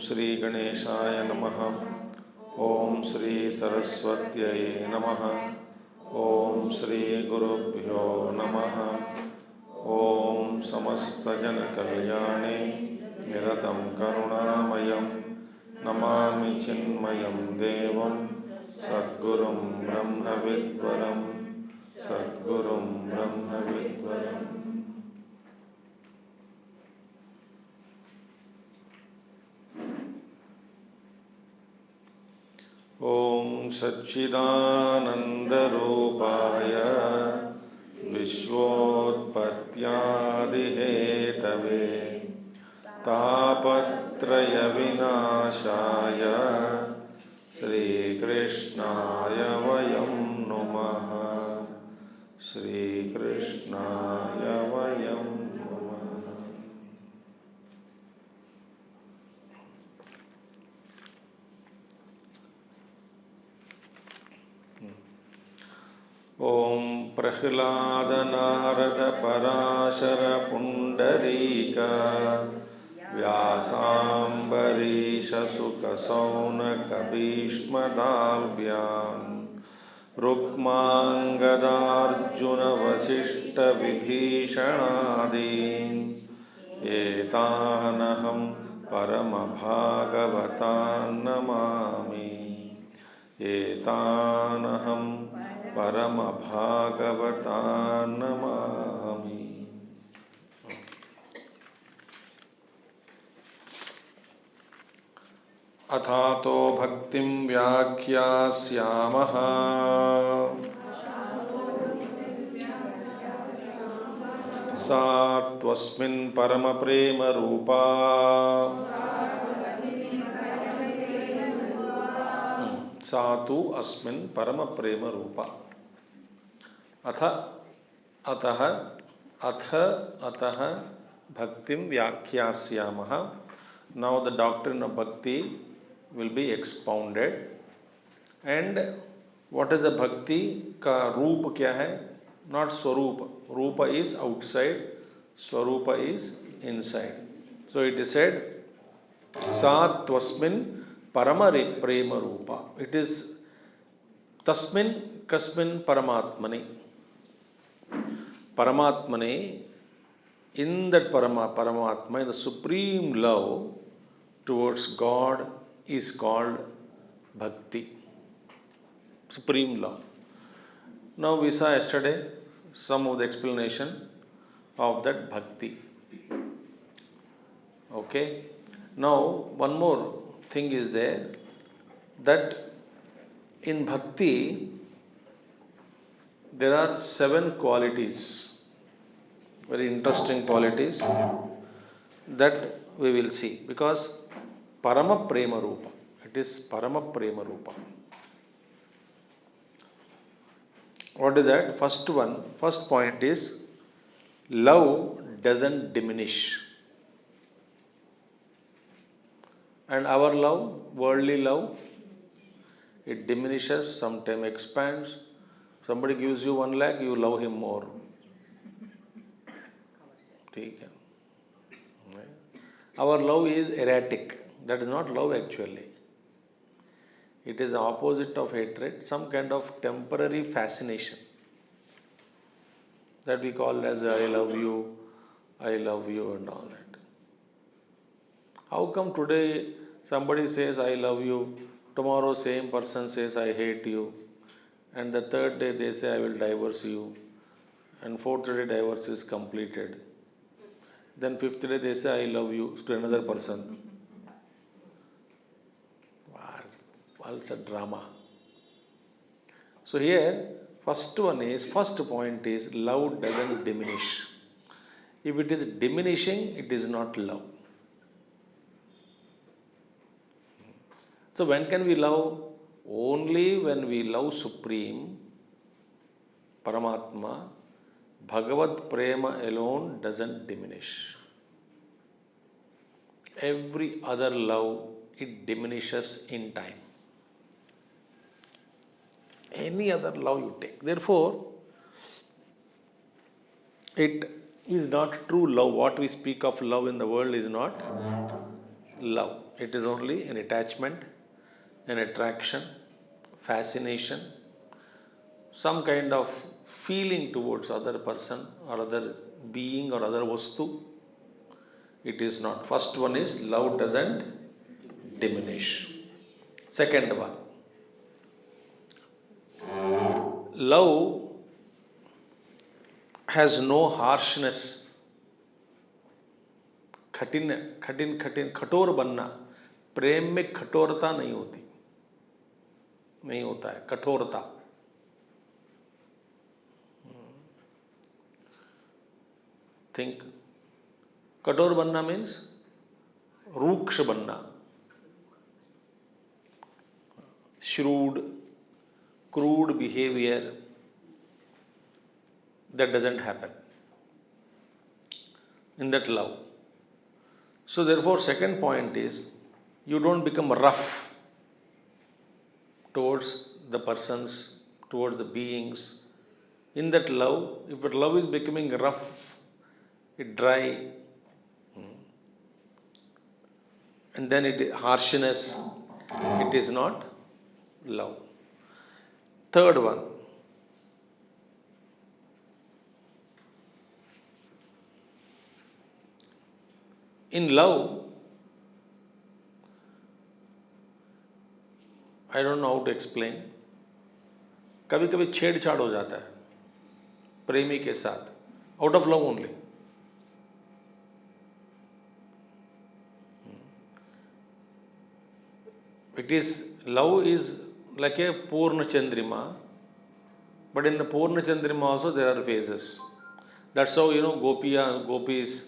Sri Ganeshaya Namaha. Om Sri Saraswatyai Namaha. Om Sri Gurubhyo Namaha. Om Samasta Jana Kalyane Niratam Karunamayam Namami Chinmayam Devam Sadgurum Brahma Vidvaram Sadgurum Brahma Vidvaram. Om Satchidananda Rupaya Vishwotpatyadihetave Tapatraya Vinashaya Sri Krishnaya Vayam Namaha. Sri Krishnaya Vayam Namaha. Om Prahlada Narada Parashara Pundarika Vyasambarisha Sukha Saunaka Bhishma Dalbyam Rukmangadarjuna Vasishta Vibhishanadin Etanaham Paramabhagavatan Namami. Etanaham Paramabhagavatan Namami. Athato bhaktim vyakhyāsyāmaha Satvasmin paramaprema rūpā Sātu asmin paramaprema rūpā. Atha bhaktim vyakhyāsyāmaha. Now the doctrine of bhakti will be expounded. And what is the bhakti? Ka roop kya hai? Not swarupa. Rupa is outside, swarupa is inside. So it is said, Sa tvasmin paramari prema rupa. It is tasmin kasmin paramatmani. Paramatmani, in that Paramatma, in the supreme love towards God is called bhakti. Supreme love. Now we saw yesterday some of the explanation of that bhakti. Okay. Now one more thing is there, that in bhakti there are 7 qualities, very interesting qualities that we will see, because Parama Prema Rupa, it is Parama Prema Rupa. What is that? First point is, love doesn't diminish. And our love, worldly love, it diminishes, sometimes expands. Somebody gives you 1 lakh, you love him more. Our love is erratic. That is not love actually. It is the opposite of hatred, some kind of temporary fascination that we call as I love you and all that. How come today somebody says I love you, tomorrow same person says I hate you, and the third day they say I will divorce you, and fourth day divorce is completed. Then fifth day they say I love you to another person. Also drama. So here, first point is, love doesn't diminish. If it is diminishing, it is not love. So when can we love? Only when we love Supreme, Paramatma. Bhagavad Prema alone doesn't diminish. Every other love, it diminishes in time. Any other love you take. Therefore, it is not true love. What we speak of love in the world is not love. It is only an attachment, an attraction, fascination, some kind of feeling towards other person or other being or other vastu. It is not. First one is love doesn't diminish. Second one, love has no harshness. कठिन कठिन कठिन कठोर बनना, प्रेम में कठोरता नहीं होती, नहीं होता है कठोरता. थिंक, कठोर बनना मीन्स रूक्ष बनना, shrewd, crude behavior. That doesn't happen in that love. So therefore, second point is you don't become rough towards the persons, towards the beings. In that love, if that love is becoming rough, it dry, and then it harshness, it is not love. Third one, in love, I don't know how to explain, कभी कभी छेड़छाड़ हो जाता है प्रेमी के साथ, out of love only. It is, love is like a Purna Chandrima, but in the Purna Chandrima also there are phases. That's how, gopis,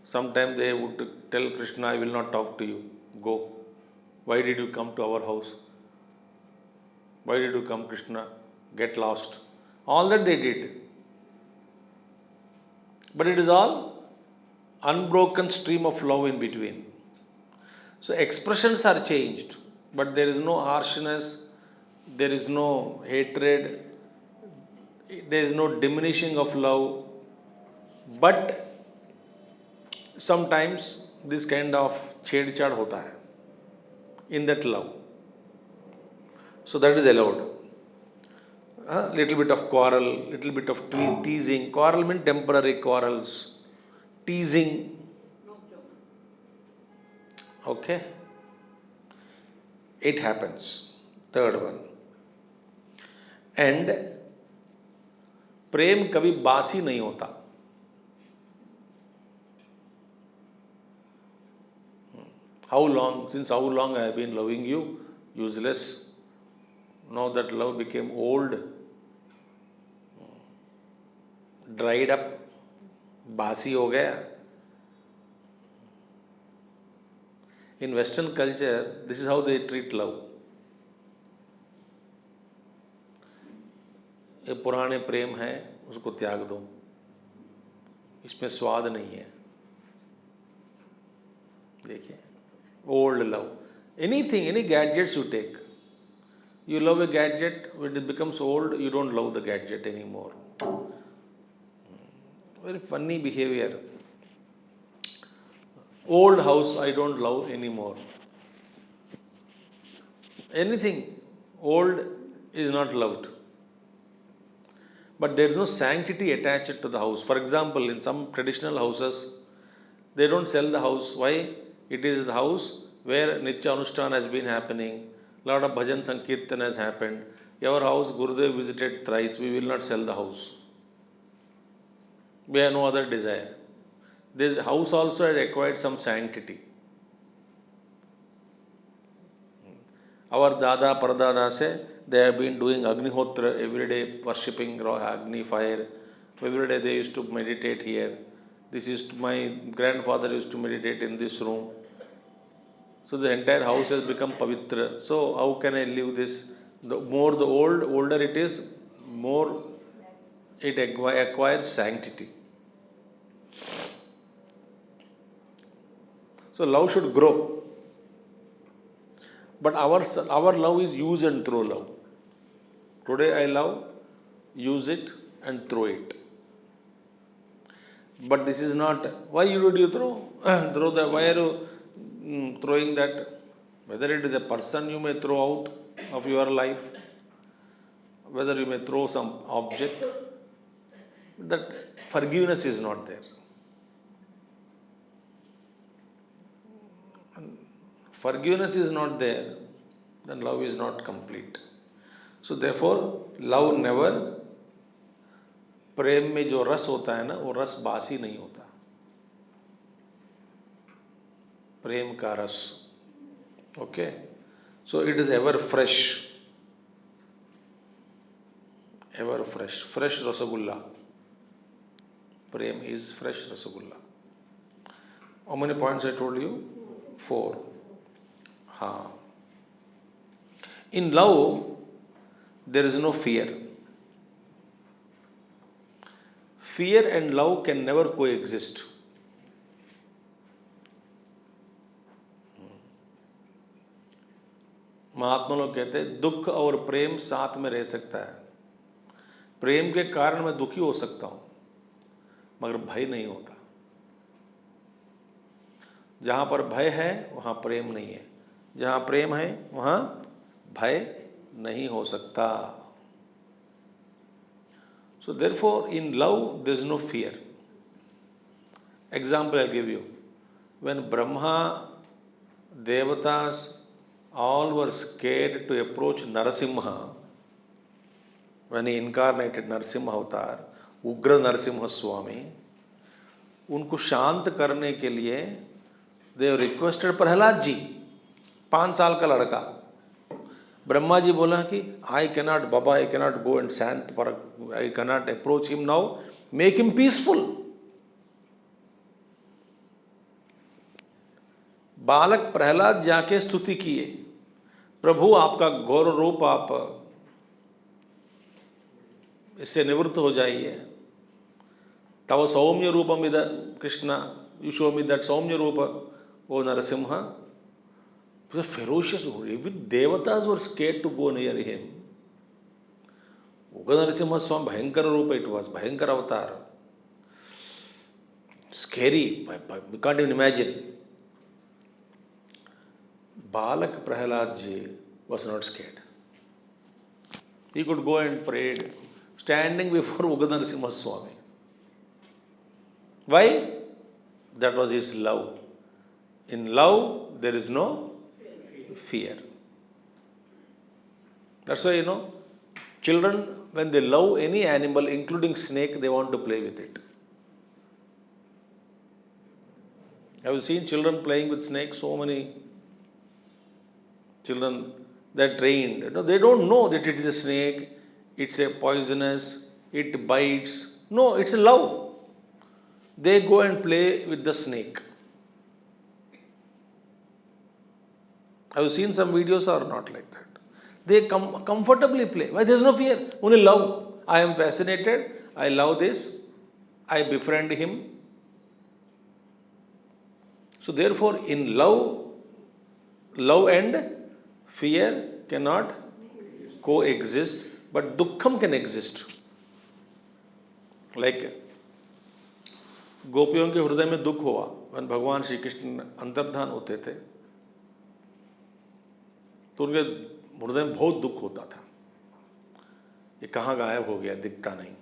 sometimes they would tell Krishna, I will not talk to you, go. Why did you come to our house? Why did you come, Krishna? Get lost. All that they did. But it is all unbroken stream of love in between. So expressions are changed, but there is no harshness, there is no hatred, there is no diminishing of love. But sometimes this kind of छेड़छाड़ होता है in that love. So that is allowed. Little bit of quarrel, little bit of teasing. Quarrel means temporary quarrels. Teasing. Okay. It happens. Third one. And प्रेम कभी बासी नहीं होता. Since how long I have been loving you? Useless. Now that love became old, dried up, बासी हो गया. In Western culture, this is how they treat love. ये पुराने प्रेम है, उसको त्याग दो, इसमें स्वाद नहीं है. देखिए, old love. Anything, any gadgets you take. You love a gadget, when it becomes old, you don't love the gadget anymore. Very funny behavior. Old house, I don't love anymore. Anything old is not loved. But there is no sanctity attached to the house. For example, in some traditional houses, they don't sell the house. Why? It is the house where Nitya Anushthan has been happening. Lot of bhajan sankirtan has happened. Our house, Gurudev visited thrice. We will not sell the house. We have no other desire. This house also has acquired some sanctity. Our Dada, Pradada say, they have been doing Agnihotra every day, worshipping Agni fire. Every day they used to meditate here. My grandfather used to meditate in this room. So the entire house has become pavitra. So how can I live this? The older it is, more it acquires sanctity. So love should grow. But our love is use and throw love. Today I love, use it and throw it. But this is not, why did you throw? Why are you throwing that Whether it is a person you may throw out of your life, whether you may throw some object, that forgiveness is not there. And forgiveness is not there, then love is not complete. So therefore, love never, प्रेम में जो रस होता है ना, वो रस बासी नहीं होता. प्रेम का रस, okay? So it is ever fresh, fresh rasagulla. Prem is fresh rasagulla. How many points I told you? 4. In love, there is no fear. Fear and love can never coexist. महात्मा लोग कहते हैं दुख और प्रेम साथ में रह सकता है. प्रेम के कारण मैं दुखी हो सकता हूं, मगर भय नहीं होता. जहां पर भय है वहां प्रेम नहीं है, जहां प्रेम है वहां भय नहीं हो सकता. So therefore, in love there is no fear. Example I'll give you. When Brahma, Devatas, all were scared to approach Narasimha, when he incarnated Narasimha avatar, Ugra Narasimha Swami, उनको शांत करने के लिए they requested प्रहलाद जी, 5 साल का लड़का. ब्रह्मा जी बोला कि I cannot, Baba, I cannot go and शांत पर, I cannot approach him now, make him peaceful. बालक प्रहलाद जाके स्तुति किए, प्रभु आपका घोर रूप आप इससे निवृत्त हो जाइए. तव सौम्य रूपम इद Krishna, you show me that सौम्य रूप, O Narasimha. He was ferocious. Even devatas were scared to go near him. Ugra Narasimha Swami, Bhayankara Rupa it was, Bhayankara avatar. Scary, we can't even imagine. Balak Prahalad ji was not scared. He could go and pray, standing before Ugra Narasimha Swami. Why? That was his love. In love, there is no fear. That's why, children, when they love any animal, including snake, they want to play with it. Have you seen children playing with snakes? So many children, they're trained. They don't know that it is a snake, it's a poisonous, it bites. No, it's a love. They go and play with the snake. Have you seen some videos or not like that? They comfortably play. Why? There is no fear, only love. I am fascinated, I love this, I befriend him. So therefore, in love and fear cannot coexist, but dukkham can exist. Like गोपियों के हृदय में दुख हुआ, when भगवान श्री कृष्ण अंतर्धान होते थे, तो उनके हृदय में बहुत दुख होता था. ये कहाँ गायब हो गया, दिखता नहीं.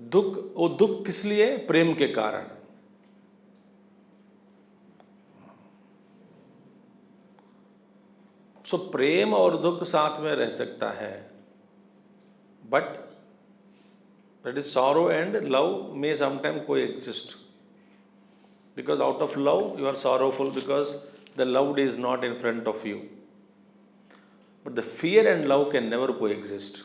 दुख, वो दुख किस लिए? प्रेम के कारण. सो प्रेम और दुख साथ में रह सकता है, but that is sorrow and love may sometimes coexist. Because out of love you are sorrowful because the loved is not in front of you. But the fear and love can never coexist.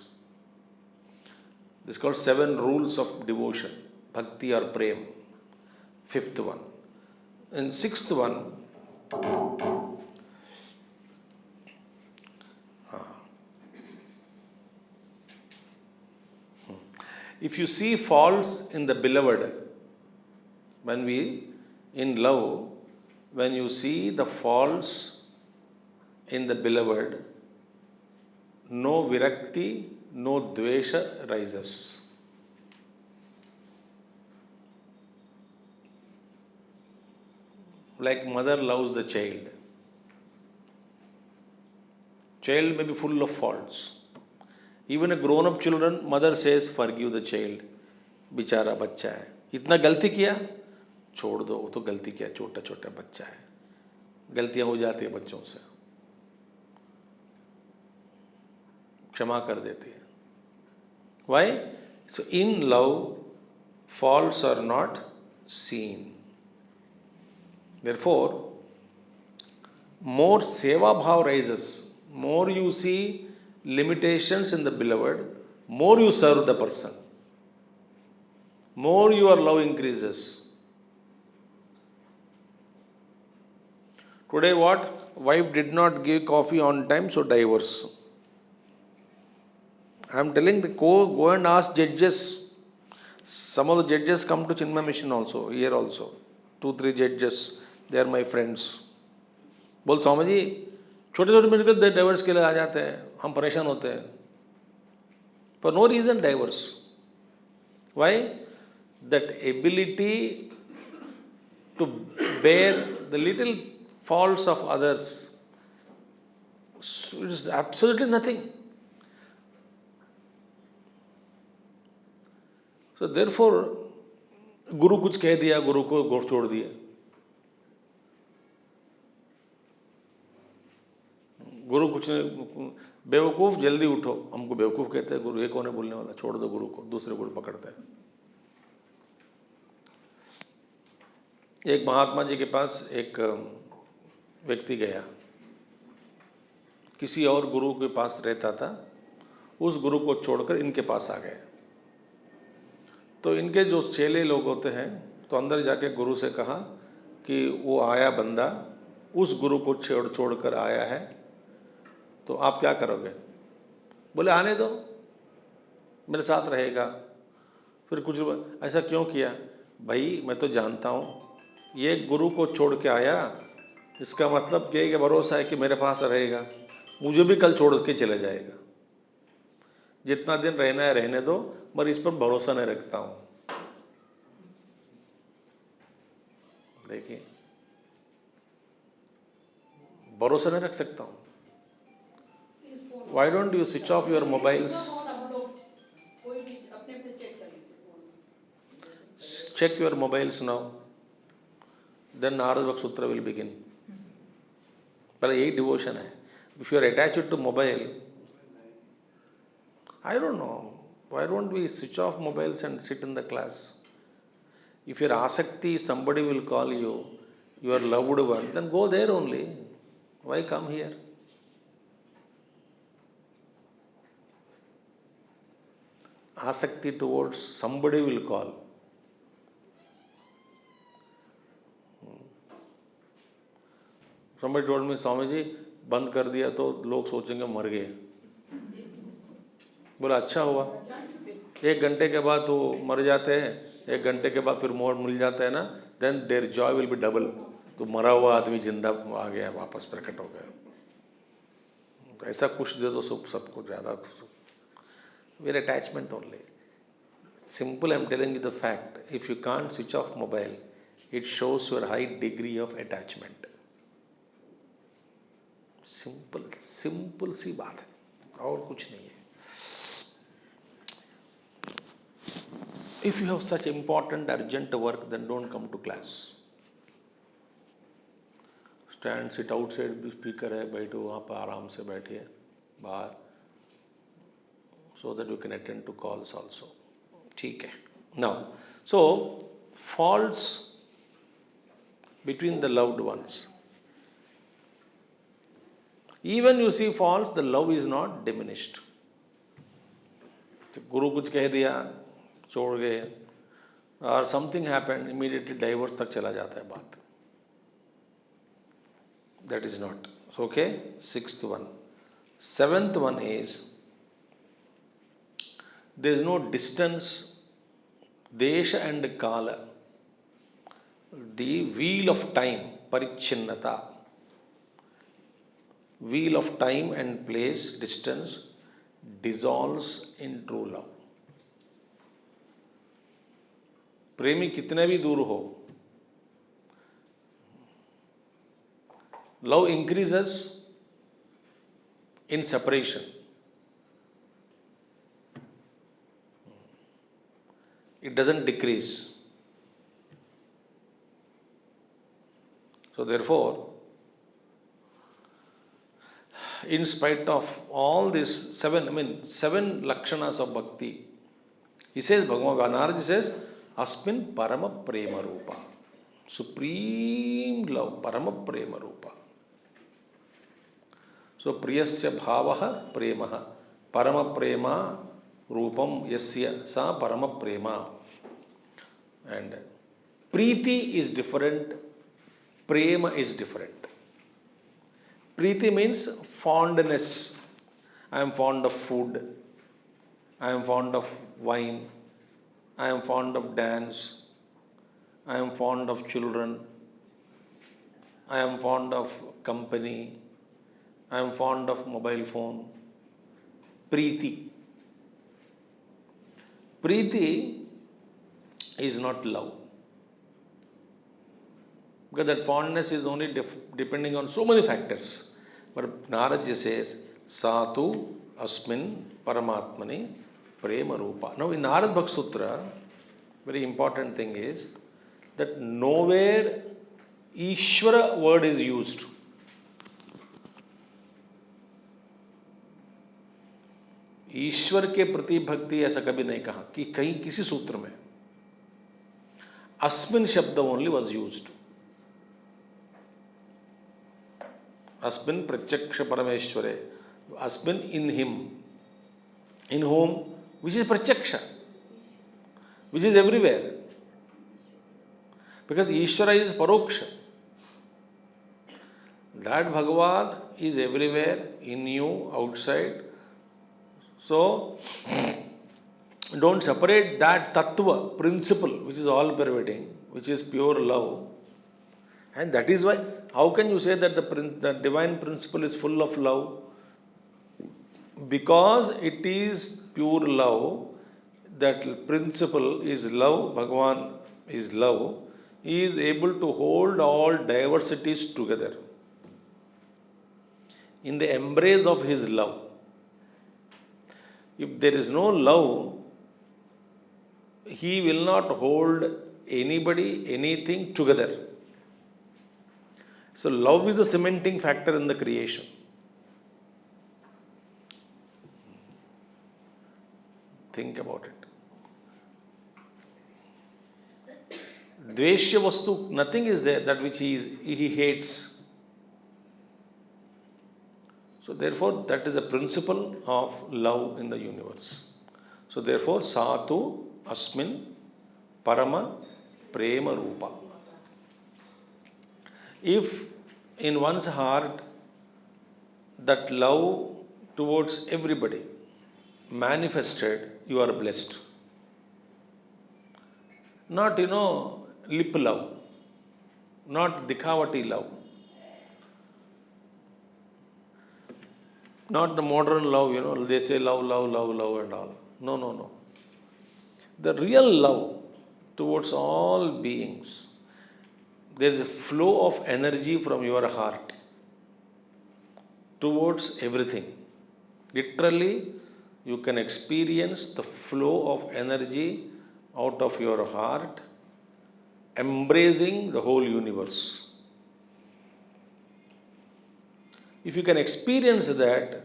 This is called 7 rules of devotion, bhakti or prem. 5th one. And 6th one, if you see faults in the beloved, when we in love, when you see the faults in the beloved, no virakti, no dvesha rises. Like mother loves the child. Child may be full of faults. Even a grown-up children, mother says, forgive the child. बेचारा बच्चा है, इतना गलती किया, छोड़ दो, वो तो गलती किया, छोटा छोटा बच्चा है, गलतियां हो जाती है बच्चों से, क्षमा कर देती है. Why? So in love, faults are not seen. Therefore, more seva bhav rises, more you see limitations in the beloved, more you serve the person, more your love increases. Today what? Wife did not give coffee on time, so divorce. I am telling go and ask judges. Some of the judges come to Chinmaya Mission also, here also. 2-3 judges, they are my friends. बोल स्वामी जी छोटे छोटे मिलकर diverse के लिए आ जाते हैं, हम परेशान होते हैं. For no reason divorce. Why? That ability to bear the little faults of others, it is absolutely nothing. So therefore, गुरु कुछ कह दिया, गुरु को गोर छोड़ दिया. गुरु कुछ बेवकूफ़ जल्दी उठो, हमको बेवकूफ़ कहते हैं गुरु, ये कौन है बोलने वाला, छोड़ दो गुरु को, दूसरे गुरु पकड़ते हैं. एक महात्मा जी के पास एक व्यक्ति गया, किसी और गुरु के पास रहता था, उस गुरु को छोड़कर इनके पास आ गए. तो इनके जो चेले लोग होते हैं, तो अंदर जाके गुरु से कहा कि वो आया बंदा उस गुरु को छोड़कर आया है, तो आप क्या करोगे? बोले आने दो, मेरे साथ रहेगा. फिर कुछ ऐसा क्यों किया? भाई मैं तो जानता हूँ ये गुरु को छोड़ के आया, इसका मतलब क्या है कि भरोसा है कि मेरे पास रहेगा, मुझे भी कल छोड़ के चले जाएगा. जितना दिन रहना है रहने दो, मगर इस पर भरोसा नहीं रखता हूँ. देखिए, भरोसा नहीं रख सकता हूँ. Why don't you switch off your mobiles? Check your mobiles now. Then Narada Bhakti Sutra will begin. पहले यही डिवोशन है. If you are attached to mobile, I don't know, why don't we switch off mobiles and sit in the class? If your asakti, somebody will call you, your loved one, then go there only. Why come here? Asakti towards somebody will call. Somebody told me, Swami ji बंद कर दिया तो लोग सोचेंगे मर गए. बोला अच्छा हुआ, 1 घंटे के बाद तो मर जाते हैं, 1 घंटे के बाद फिर मोड़ मिल जाता है ना, then their joy will be double. तो मरा हुआ आदमी जिंदा आ गया, वापस प्रकट हो गया. तो ऐसा कुछ दे दो सबको ज़्यादा. We're attachment only. Simple, I'm telling you the fact. If you can't switch off mobile, it shows your high degree of attachment. Simple सी बात है, और कुछ नहीं है. If you have such important urgent work, then don't come to class. Stand, sit outside, speaker है, बैठो वहाँ पर आराम से बैठिए बाहर, so that you can attend to calls also. ठीक है. Now, so faults between the loved ones. Even you see faults, the love is not diminished. तो गुरु कुछ कह दिया, छोड़ गए, और something happened, immediately divorce तक चला जाता है बात. That is not. Okay? 6th one. 7th one is, there is no distance, desha and kala. The wheel of time, parichinnata. Wheel of time and place, distance, dissolves in true love. प्रेमी कितने भी दूर हो, love increases in separation. It doesn't decrease. So therefore, in spite of all these seven lakshanas of bhakti, he says, Bhagavan Narada says, Asmin Parama Prema Rupa. Supreme love, Parama Prema Rupa. So, Priyasya Bhavaha Premaha. Parama Prema Rupam Yasya Sa Parama Prema. And Preeti is different, Prema is different. Preeti means fondness. I am fond of food. I am fond of wine. I am fond of dance. I am fond of children. I am fond of company. I am fond of mobile phone. Preeti. Preeti is not love. Because that fondness is only depending on so many factors. But Narada says, Satu Asmin Paramatmani Prema Rupa. Now in Narada Bhakti Sutra, very important thing is that nowhere Ishvara word is used. ईश्वर के प्रति भक्ति ऐसा कभी नहीं कहा कि कहीं किसी सूत्र में. अस्मिन शब्द ओनली वॉज यूज्ड. अस्मिन प्रत्यक्ष परमेश्वरे. अस्मिन in him. In whom? Which is pratyaksha, which is everywhere. Because Ishvara is paroksha. That Bhagavan is everywhere, in you, outside. So, don't separate that tattva, principle, which is all pervading, which is pure love. And that is why, how can you say that the divine principle is full of love? Because it is pure love, that principle is love, Bhagavan is love, he is able to hold all diversities together in the embrace of his love. If there is no love, he will not hold anybody, anything together. So love is a cementing factor in the creation. Think about it. Dveshya vastu, nothing is there that which he hates. So therefore, that is a principle of love in the universe. So therefore, Satu Asmin Parama Prema Rupa. If in one's heart that love towards everybody manifested, you are blessed. Not, lip love, not dikhavati love, not the modern love, they say love, love, love, love and all. No. The real love towards all beings, there is a flow of energy from your heart towards everything. Literally, you can experience the flow of energy out of your heart, embracing the whole universe. If you can experience that,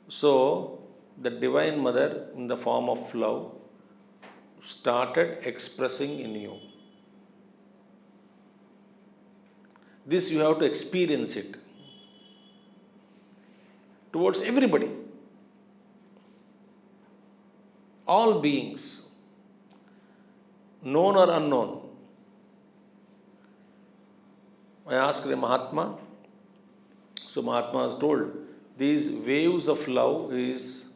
so the Divine Mother in the form of love started expressing in you. This you have to experience it towards everybody. All beings, known or unknown. I asked a Mahatma. So Mahatma has told, these waves of love is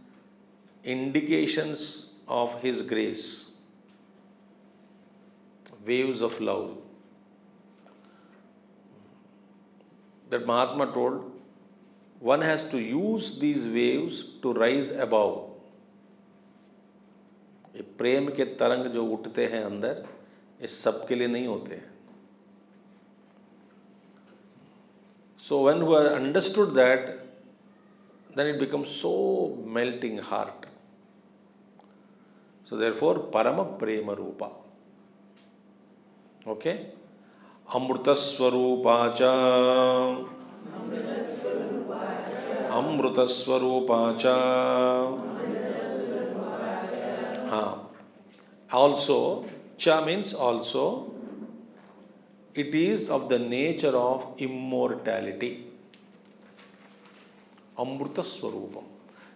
indications of his grace. Waves of love. That Mahatma told, one has to use these waves to rise above. ये प्रेम के तरंग जो उठते हैं अंदर, ये सब के लिए नहीं होते हैं. So when we understood that then it becomes so melting heart. So therefore, Parama Prema Rupa. Okay? Amruta Swarupacha. Amruta Swarupacha. Also, cha means also, it is of the nature of immortality. अमृत स्वरूपम.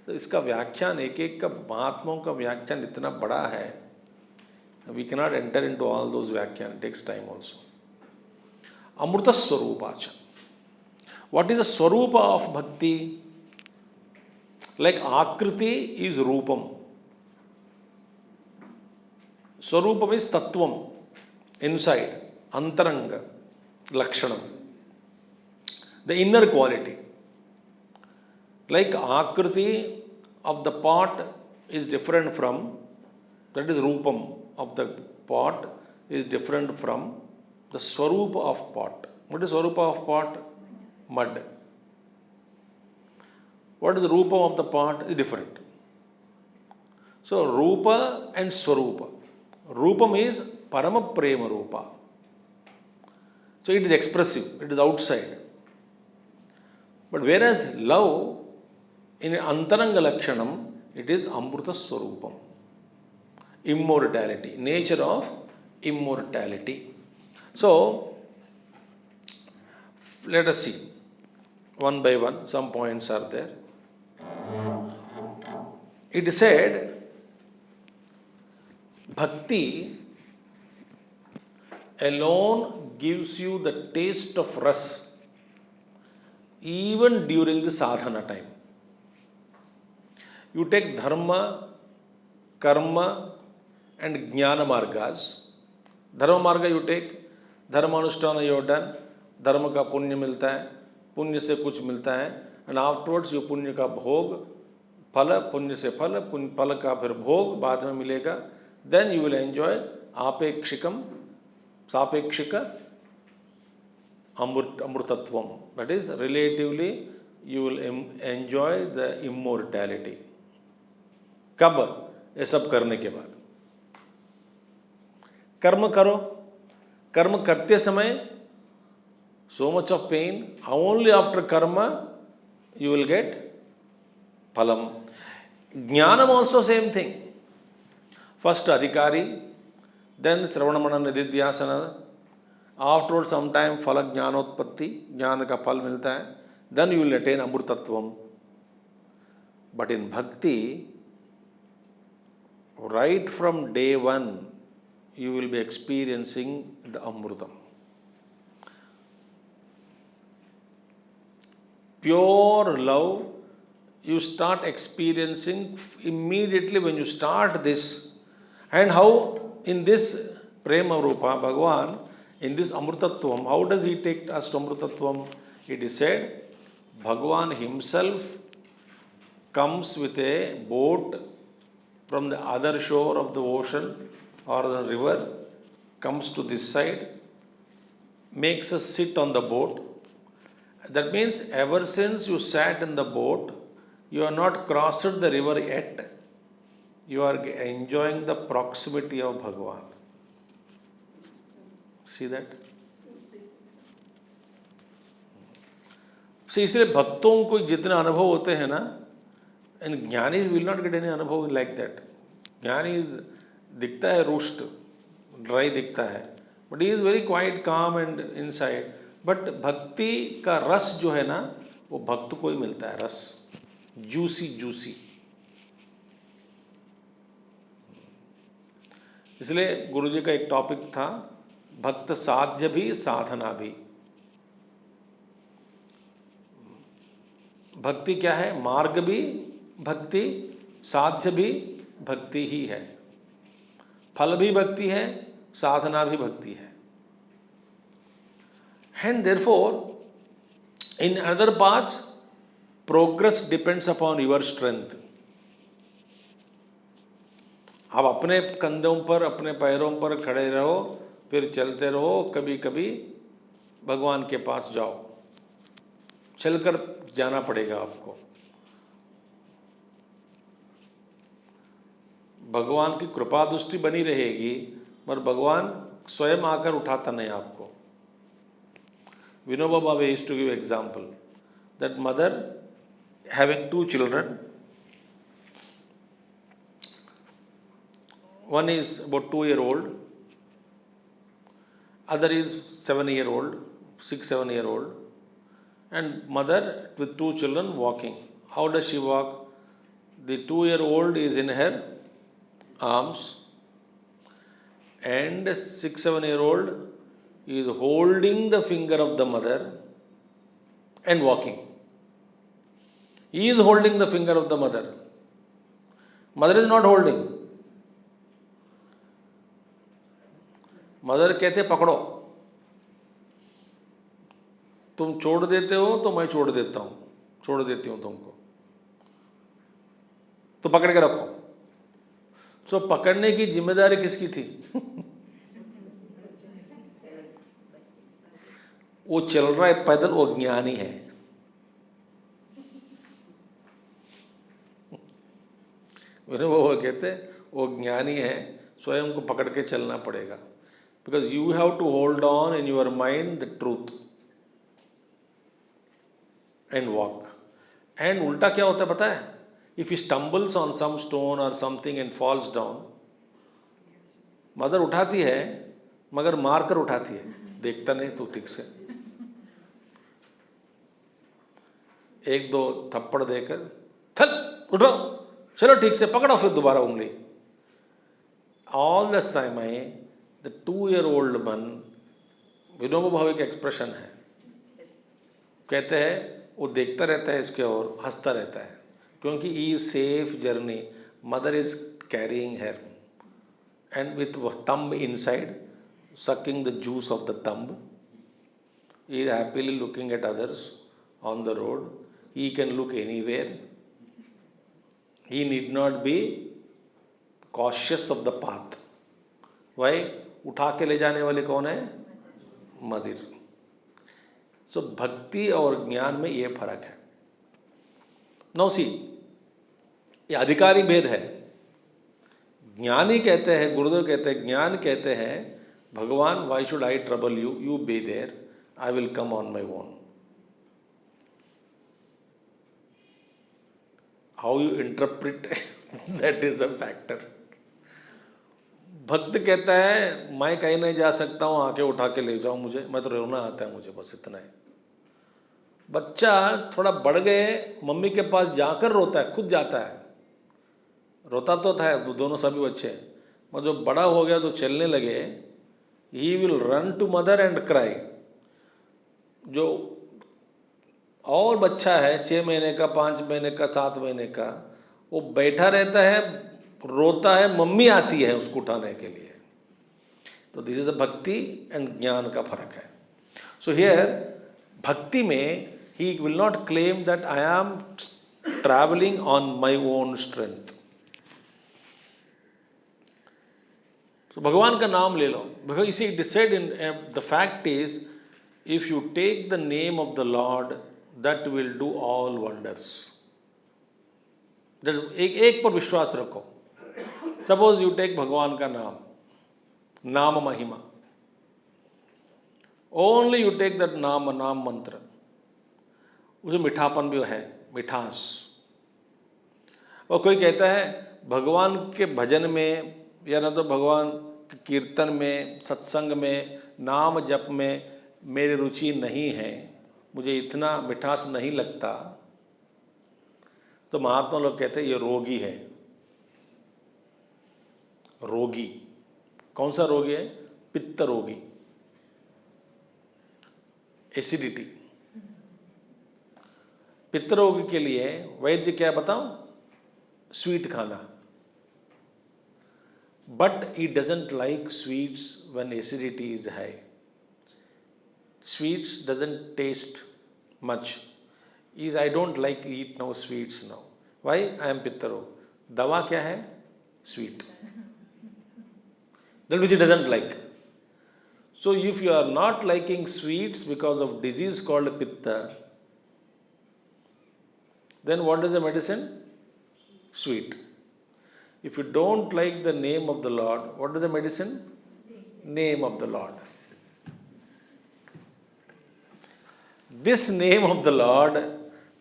तो इसका व्याख्यान एक एक का महात्माओं का व्याख्यान इतना बड़ा है, we cannot enter into all those व्याख्यान, टेक्स टाइम ऑल्सो. अमृत स्वरूपाच. व्हाट इज द स्वरूप ऑफ भक्ति? लाइक आकृति इज रूपम, स्वरूपम इज तत्वम, इनसाइड, अंतरंग लक्षणम, the inner quality. Like Akriti of the pot is different from, that is Rupam of the pot is different from the Swarupa of pot. What is Swarupa of pot? Mud. What is the Rupa of the pot? Is different. So Rupa and Swarupa. Rupam is Parama Prema Rupa. So it is expressive, it is outside. But whereas love, in Antaranga Lakshanam, it is Amruta Swarupam. Immortality, nature of immortality. So, let us see one by one, some points are there. It is said, Bhakti alone gives you the taste of ras even during the sadhana time. You take dharma, karma and jnana margas. Dharma marga you take, dharma anushtana you have done, dharma का पुण्य मिलता है, पुण्य से कुछ मिलता है, and afterwards you पुण्य का भोग, फल, पुण्य से फल, फल का फिर भोग बाद में मिलेगा. Then you will enjoy आपेक्षिकम, सापेक्षिक अमृतत्वम. That is relatively you will enjoy the immortality. कब? ये सब करने के बाद. कर्म करो, कर्म करते समय so much of pain, only after karma you will get phalam. Jnanam also same thing. First adhikari, then Sravana Manana Nididhyasana, afterwards sometime phala jnanotpatti, jnana ka phal milta hai, then you will attain amrutatvam. But in bhakti, right from day one, you will be experiencing the amrutam. Pure love, you start experiencing immediately when you start this. And how in this Prema Rupa, Bhagavan, in this Amrutatvam, how does he take us to Amrutatvam? It is said, Bhagavan himself comes with a boat from the other shore of the ocean or the river, comes to this side, makes us sit on the boat. That means ever since you sat in the boat, you have not crossed the river yet. You are enjoying the proximity of Bhagavan. See that? See, इसलिए भक्तों को जितने अनुभव होते हैं ना, and ज्ञानी will not get any अनुभव like that. ज्ञानी दिखता है रुष्ट, ड्राई दिखता है, but he is very quiet, calm and inside. But भक्ति का रस जो है ना, वो भक्त को ही मिलता है, रस, जूसी जूसी. इसलिए गुरुजी का एक टॉपिक था, भक्त साध्य भी साधना भी. भक्ति क्या है? मार्ग भी भक्ति, साध्य भी भक्ति ही है, फल भी भक्ति है, साधना भी भक्ति है. And therefore, in other paths, progress depends upon your strength. आप अपने कंधों पर, अपने पैरों पर खड़े रहो, फिर चलते रहो, कभी कभी भगवान के पास जाओ, चलकर जाना पड़ेगा आपको. भगवान की कृपा दृष्टि बनी रहेगी, पर भगवान स्वयं आकर उठाता नहीं आपको. Vinoba Bhave used to give example that mother having two children, one is about 2 year old, other is 7 year old, 6 7 year old, and mother with two children walking. How does she walk? The 2 year old is in her arms, and 6 7 year old is holding the finger of the mother and walking. He is holding the finger of the mother. Mother is not holding. Mother कहते पकड़ो, तुम छोड़ देते हो तो मैं छोड़ देता हूं, छोड़ देती हूं तुमको, तो पकड़ के रखो. सो पकड़ने की जिम्मेदारी किसकी थी? वो चल रहा है पैदल, वो ज्ञानी है. वो कहते वो ज्ञानी है, स्वयं को पकड़ के चलना पड़ेगा. Because you have to hold on in your mind the truth and walk. And उल्टा क्या होता है पता है? If he stumbles on some stone or something and falls down, mother उठाती है मगर मार कर उठाती है, देखता नहीं तो ठीक से, एक दो थप्पड़ देकर थल उठो, चलो ठीक से पकड़ो, फिर दोबारा उंगली. All the time the 2 year old man, Vinoba Bhave का एक्सप्रेशन है, कहते हैं वो देखता रहता है इसके और हंसता रहता है, क्योंकि ई safe journey, mother is carrying her and with thumb inside sucking the juice of the thumb. He is happily looking at others on the road. He can look anywhere. He need not be cautious of the path. Why? उठा के ले जाने वाले कौन है? Mother. सो भक्ति और ज्ञान में ये फर्क है. नौ सी, ये अधिकारी भेद है. ज्ञानी कहते हैं, गुरुदेव कहते हैं, ज्ञान कहते हैं, भगवान why should I trouble you, you be there, I will come on my own. How you interpret that is the factor. भक्त कहता है मैं कहीं नहीं जा सकता हूँ, आके उठा के ले जाओ मुझे, मैं तो रोना आता है मुझे, बस इतना है. बच्चा थोड़ा बढ़ गए, मम्मी के पास जाकर रोता है, खुद जाता है. रोता तो था दोनों सभी बच्चे, मगर जो बड़ा हो गया तो चलने लगे, he will run to mother and cry. जो और बच्चा है 6 महीने का, 5 महीने का, 7 महीने का, वो बैठा रहता है, रोता है, मम्मी आती है उसको उठाने के लिए. तो दिस इज अ भक्ति एंड ज्ञान का फर्क है. सो हियर भक्ति में he will not claim that I am travelling on my own strength. तो भगवान का नाम ले लो, बिकॉज इसी it is said in the fact is if you take the name of the lord that will do all wonders. एक पर विश्वास रखो. सपोज यू टेक भगवान का नाम, नाम महिमा, ओनली यू टेक दैट नाम, नाम मंत्र, उसे मिठापन भी है, मिठास. और कोई कहता है भगवान के भजन में या ना तो भगवान के कीर्तन में, सत्संग में, नाम जप में मेरी रुचि नहीं है, मुझे इतना मिठास नहीं लगता, तो महात्मा लोग कहते हैं ये रोगी है. रोगी कौन सा रोगी है? पित्त रोगी, एसिडिटी. पित्त रोगी के लिए वैद्य क्या बताऊं? स्वीट खाना. But he doesn't like sweets when acidity is high. Sweets doesn't taste much. I don't like eat now sweets now. Why? I am pitta rog. दवा क्या है? Sweet. That which he doesn't like. So if you are not liking sweets because of disease called pitta, then what is the medicine? Sweet. If you don't like the name of the Lord, what is the medicine? Name of the Lord. This name of the Lord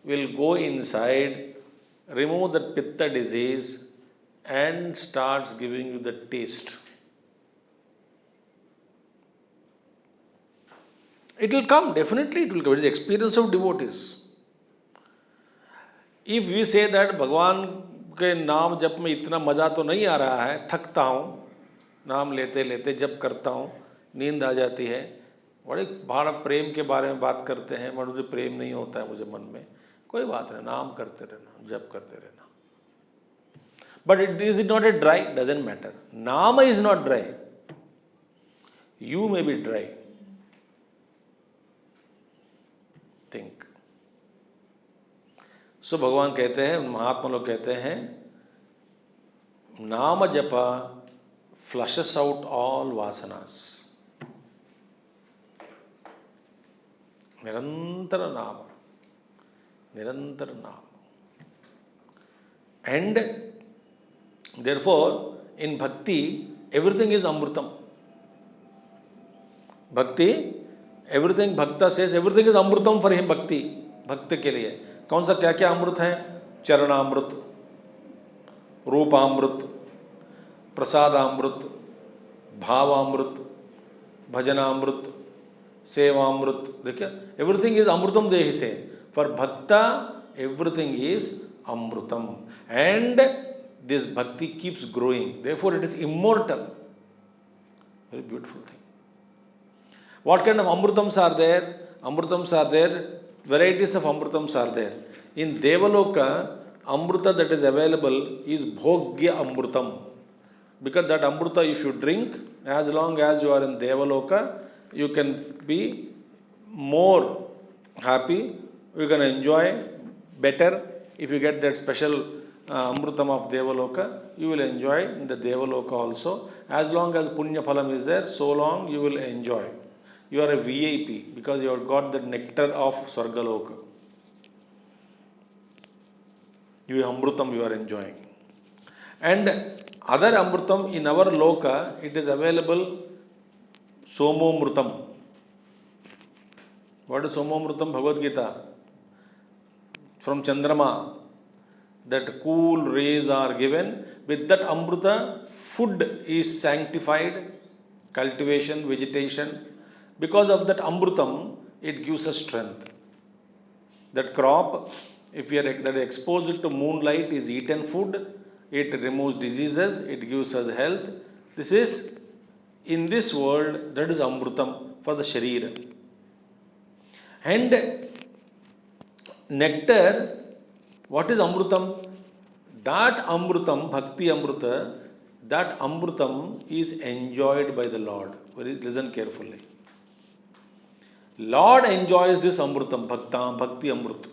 will go inside, remove the pitta disease, and starts giving you the taste. It will come, definitely it will come. It is the experience of devotees. If we say that भगवान के नाम जप में इतना मज़ा तो नहीं आ रहा है, थकता हूँ, नाम लेते लेते जप करता हूँ, नींद आ जाती है, बड़े बड़ा प्रेम के बारे में बात करते हैं, बट मुझे प्रेम नहीं होता है मुझे मन में, कोई बात नहीं, नाम करते रहना, जप करते रहना. But is it not a dry? Doesn't matter. Nama is not dry. You may be dry. Think. So भगवान कहते हैं, महात्मा लोग कहते हैं, नाम जपा flushes out all vasanas. निरंतर नाम, निरंतर नाम. And therefore, in bhakti, everything is amrutam. Bhakti, everything bhakta says, everything is amrutam for him, bhakti. भक्त के लिए कौन सा क्या क्या अमृत है? चरणामृत, रूपामृत, प्रसादामृत, भावामृत, भजनामृत, सेवामृत. देखिए, एवरीथिंग इज अमृतम दे ही से. फॉर भक्ता एवरीथिंग इज अमृतम. And this bhakti keeps growing, therefore it is immortal. Very beautiful thing. What kind of amrutams are there? Amrutams are there, varieties of amrutams are there. In Devaloka, amruta that is available is bhogya amrutam, because that amruta if you drink, as long as you are in Devaloka, you can be more happy, you can enjoy better. If you get that special amrutam of Devaloka, you will enjoy in the Devaloka also. As long as punya phalam is there, so long you will enjoy. You are a VIP because you have got the nectar of Swargaloka. You amrutam you are enjoying. And other amrutam in our loka, it is available somomrutam. What is somomrutam? Bhagavad Gita. From Chandrama, that cool rays are given. With that amruta, food is sanctified, cultivation, vegetation. Because of that amrutam, it gives us strength. That crop, if we are exposed to moonlight, is eaten food. It removes diseases. It gives us health. This is, in this world, that is amrutam for the sharira. And nectar, what is amrutam? That amrutam, bhakti amruta, that amrutam is enjoyed by the Lord. Listen carefully. Lord enjoys this amrutam, bhakti amrut.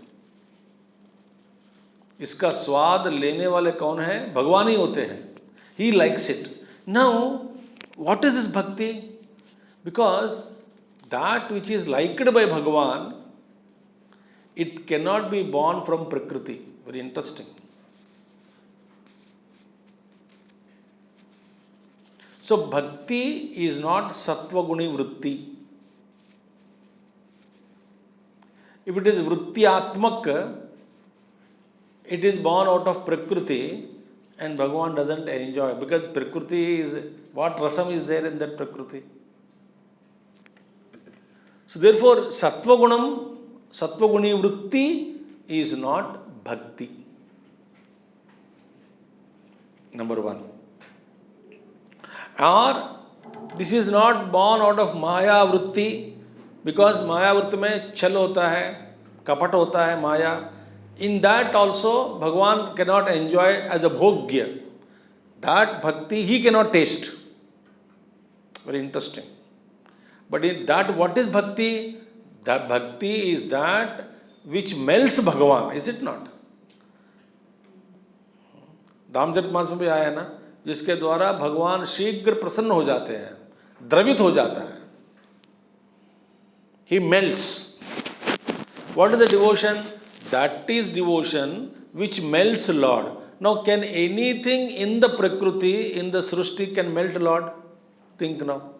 इसका स्वाद लेने वाले कौन है? भगवान ही होते हैं. He likes it. Now, what is this bhakti? Because that which is liked by Bhagavan, it cannot be born from Prakriti. Very interesting. So, bhakti is not sattva guni vritti. If it is vrityatmak, it is born out of Prakriti, and Bhagavan doesn't enjoy, because Prakriti is, what rasam is there in that Prakriti? So therefore, sattva guni vritti is not bhakti. Number one. Or this is not born out of maya vritti, because maya vritti mein chal hota hai, kapat hota hai, maya. In that also, Bhagavan cannot enjoy as a bhogya. That bhakti he cannot taste. Very interesting. But in that, what is bhakti? That bhakti is that which melts Bhagavan, is it not? Ramcharitmanas में भी आया है ना, जिसके द्वारा भगवान शीघ्र प्रसन्न हो जाते हैं, द्रवित हो जाता है. He melts. What is the devotion? That is devotion which melts Lord. Now, can anything in the Prakriti, in the Srushti can melt Lord? Think now.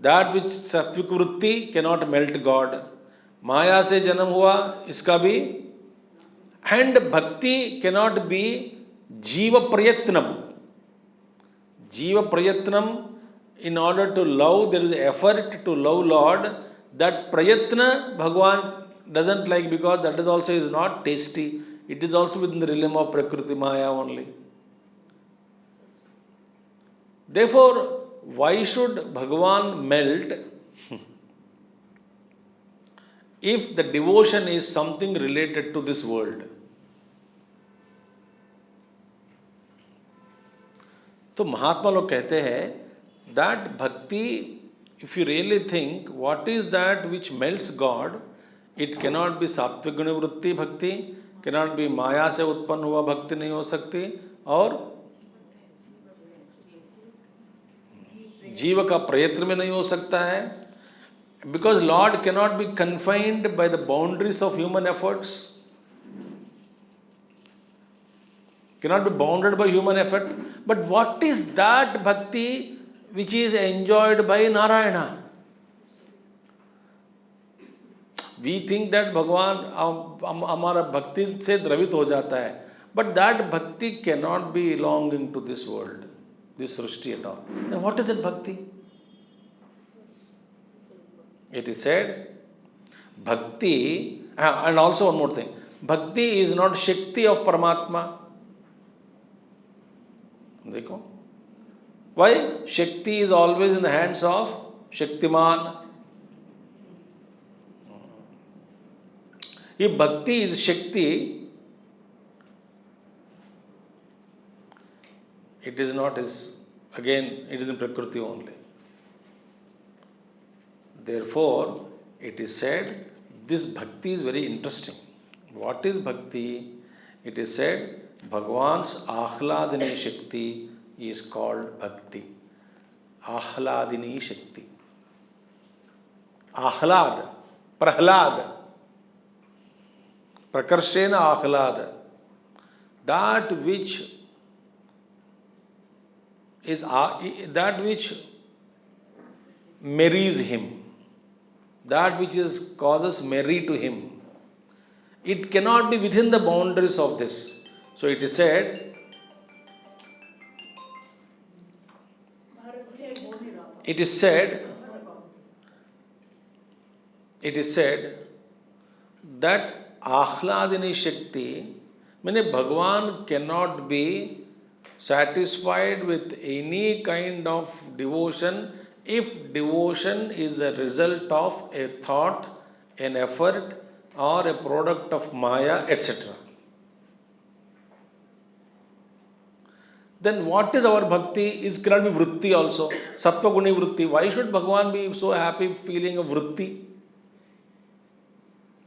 That which Satvik Vritti cannot melt God. Maya se janam hua, iska bhi. And Bhakti cannot be Jiva Prayatnam. Jiva Prayatnam, in order to love, there is effort to love Lord. That Prayatna Bhagwan doesn't like, because that is also is not tasty. It is also within the realm of Prakriti Maya only. Therefore, why should Bhagwan melt if the devotion is something related to this world? तो महात्मा लोग कहते हैं that bhakti, if you really think, what is that which melts God? It cannot be सात्विक गुण वृत्ति भक्ति, cannot be माया से उत्पन्न हुआ भक्ति नहीं हो सकती, और जीव का प्रयत्न में नहीं हो सकता है, because Lord cannot be confined by the boundaries of human efforts. Cannot be bounded by human effort. But what is that bhakti which is enjoyed by Narayana? We think that Bhagwan हमारा भक्ति से द्रवित हो जाता है, but that bhakti cannot be belonging to this world, this Srishti at all. Then what is that bhakti? It is said, bhakti, and also one more thing, bhakti is not Shakti of Paramatma. देखो, why? Shakti is always in the hands of Shaktiman. If bhakti is Shakti, it is not his, again, it is in Prakriti only. Therefore, it is said, this bhakti is very interesting. What is bhakti? It is said, Bhagwan's Ahladini Shakti is called Bhakti. Ahladini Shakti. Ahlad, Prahlad, Prakarshena Ahlad. That which is that which merries him, that which is causes merry to him. It cannot be within the boundaries of this. So it is said, it is said that Ahladini Shakti, meaning Bhagwan cannot be satisfied with any kind of devotion if devotion is a result of a thought, an effort, or a product of Maya, etc. Then what is our bhakti? Is cannot be vritti also. Sattva guni vritti. Why should Bhagwan be so happy feeling of vritti?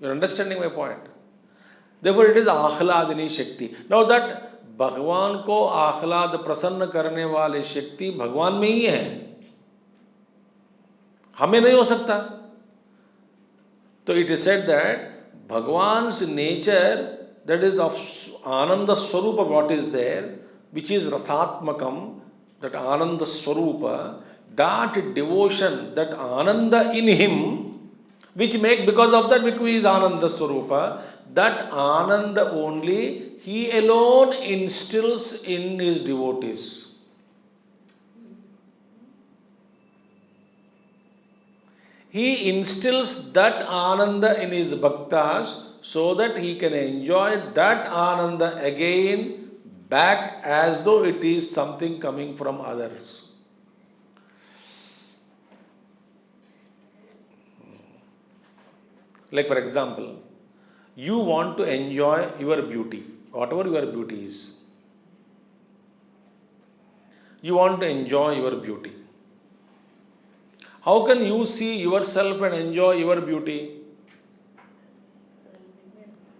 You are understanding my point? Therefore it is Ahladini Shakti. Now that Bhagwan ko Ahlad prasanna karne wale Shakti Bhagwan में ही है, हमें नहीं हो सकता. So it is said that Bhagwan's nature, that is of Ananda Swarupa, what is there, which is Rasatmakam, that Ananda Swarupa, that devotion, that Ananda in him, which make, because of that, because he is Ananda Swarupa, that Ananda only, he alone instills in his devotees. He instills that Ananda in his bhaktas so that he can enjoy that Ananda again back as though it is something coming from others. Like for example, you want to enjoy your beauty, whatever your beauty is. You want to enjoy your beauty. How can you see yourself and enjoy your beauty?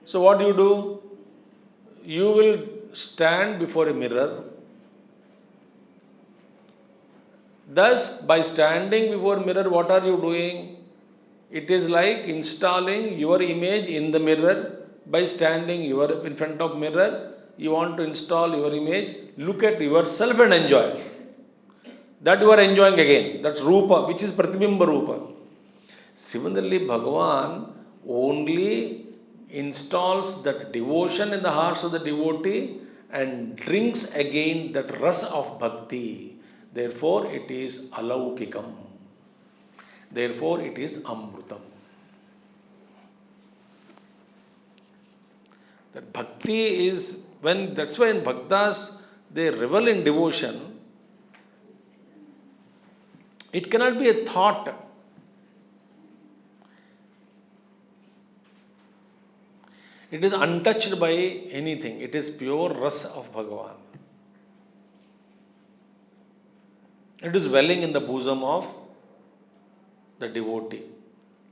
So what do? You will stand before a mirror. Thus, by standing before a mirror, what are you doing? It is like installing your image in the mirror. By standing in front of mirror, you want to install your image, look at yourself and enjoy. That you are enjoying again. That's Rupa, which is Pratibimba Rupa. Similarly, Bhagavan only installs that devotion in the hearts of the devotee and drinks again that rasa of bhakti. Therefore, it is alaukikam. Therefore, it is amrutam. That bhakti is that's why in bhaktas they revel in devotion. It cannot be a thought. It is untouched by anything. It is pure rasa of Bhagavan. It is welling in the bosom of the devotee.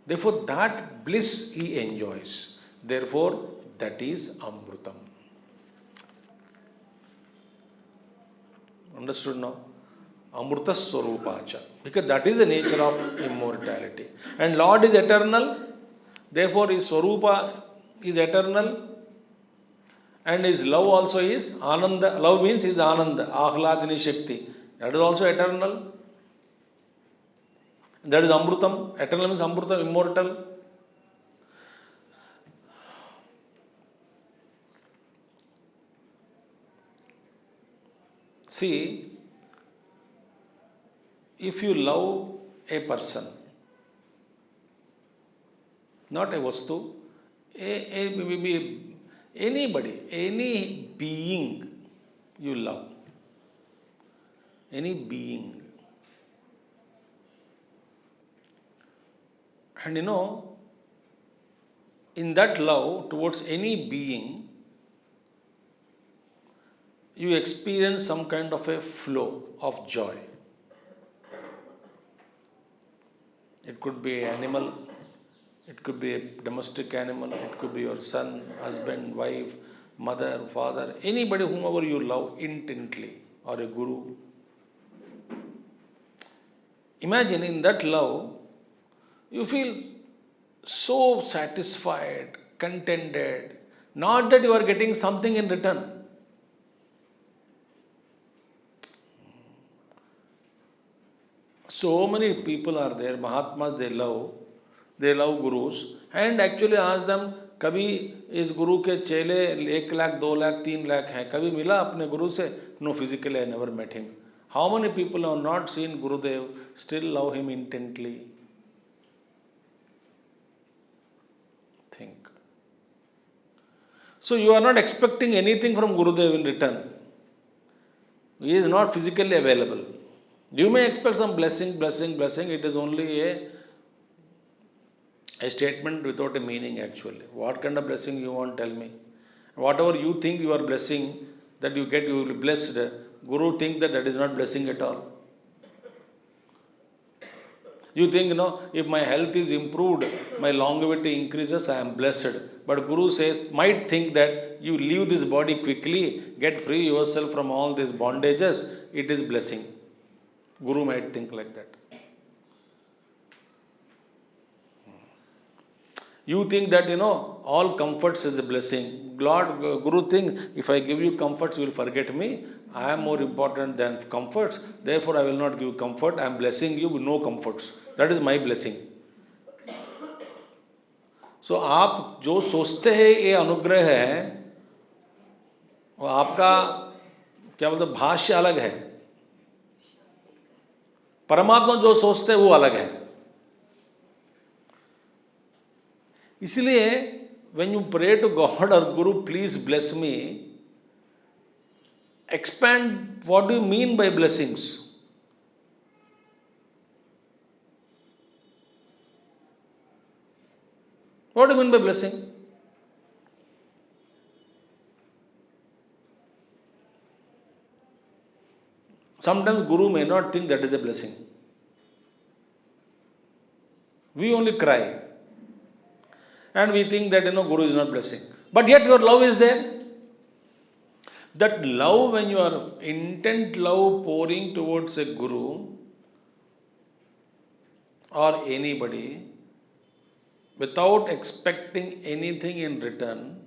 Therefore, that bliss he enjoys. Therefore, that is Amrutam. Understood now? Amruta Swarupacha. Because that is the nature of immortality. And Lord is eternal. Therefore, his Swarupa is eternal. And his love also is Ananda. Love means his Ananda, Ahladini Shakti. That is also eternal. That is Amrutam. Eternal means Amrutam, immortal. See, if you love a person, not a vastu, maybe anybody, any being you love, any being. And in that love towards any being, you experience some kind of a flow of joy. It could be an animal, it could be a domestic animal, it could be your son, husband, wife, mother, father, anybody, whomever you love intently, or a guru. Imagine in that love, you feel so satisfied, contented, not that you are getting something in return. So many people are there, Mahatmas, they love gurus, and actually ask them, कभी इस गुरु के चेले 1 लाख 2 लाख 3 लाख हैं, कभी मिला अपने गुरु से? No, physically I never met him. How many people have not seen Gurudev, still love him intently? Think. So you are not expecting anything from Gurudev in return. He is not physically available. You may expect some blessing. It is only a statement without a meaning actually. What kind of blessing you want, tell me? Whatever you think you are blessing, that you get, you will be blessed. Guru think that is not blessing at all. You think, if my health is improved, my longevity increases, I am blessed. But Guru says, might think that you leave this body quickly, get free yourself from all these bondages, it is blessing. Guru might think like that. You think that, all comforts is a blessing. Lord, Guru think, if I give you comforts, you will forget me. I am more important than comforts. Therefore, I will not give comfort. I am blessing you with no comforts. That is my blessing. So, आप जो सोचते हैं ये अनुग्रह है, और आपका क्या बोलते भाष्य अलग है. परमात्मा जो सोचते हैं वो अलग है. इसलिए when you pray to God or Guru, please bless me, expand what do you mean by blessings. What do you mean by blessing? Sometimes Guru may not think that is a blessing. We only cry. And we think that, Guru is not blessing. But yet your love is there. That love, when you are intent love pouring towards a Guru or anybody, without expecting anything in return,